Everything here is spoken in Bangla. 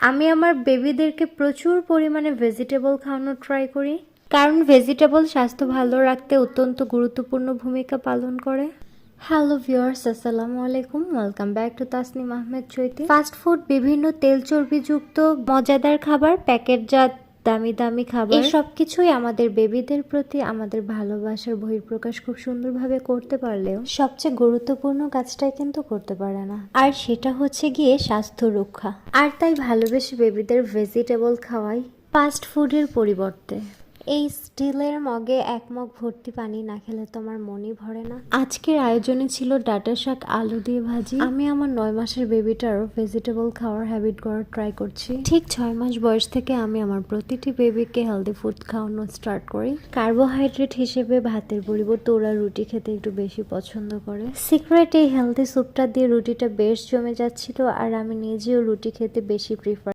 আমি আমার বেবিদেরকে প্রচুর পরিমাণে ভেজিটেবল খাওয়ানোর ট্রাই করি, কারণ ভেজিটেবল স্বাস্থ্য ভালো রাখতে অত্যন্ত গুরুত্বপূর্ণ ভূমিকা পালন করে। হ্যালো ভিউয়ার্স, আসসালামু আলাইকুম, welcome back to Tasnim Ahmed Chaiti. Fast food, বিভিন্ন তেল চর্বিযুক্ত মজাদার খাবার, প্যাকেটজাত দামি দামি খাবার, এই সব কিছুই আমাদের বেবিদের প্রতি আমাদের ভালোবাসার বহিঃপ্রকাশ খুব সুন্দরভাবে করতে পারলেও সবচেয়ে গুরুত্বপূর্ণ কাজটাই কিন্তু করতে পারে না, আর সেটা হচ্ছে গিয়ে স্বাস্থ্য রক্ষা। আর তাই ভালোবেসে বেবিদের ভেজিটেবল খাওয়াই ফাস্ট ফুডের পরিবর্তে। এই স্টিলের মগে এক মগ ভর্তি পানি না খেলে তোমার মনই ভরে না। আজকের আয়োজনে ছিল ডাঁটা শাক আলু দিয়ে ভাজি। আমি আমার 9 মাসের বেবিটারও ভেজিটেবল খাওয়ার হ্যাবিট করার ট্রাই করছি। ঠিক 6 মাস বয়স থেকে আমি আমার প্রতিটি বেবিকে হেলদি ফুড খাওয়ানো স্টার্ট করি। কার্বোহাইড্রেট হিসেবে ভাতের পরিবর্তে ওরা রুটি খেতে একটু বেশি পছন্দ করে। সিক্রেট এই হেলদি স্যুপটা দিয়ে রুটিটা বেশ জমে যাচ্ছিল, আর আমি নিজেও রুটি খেতে বেশি প্রিফার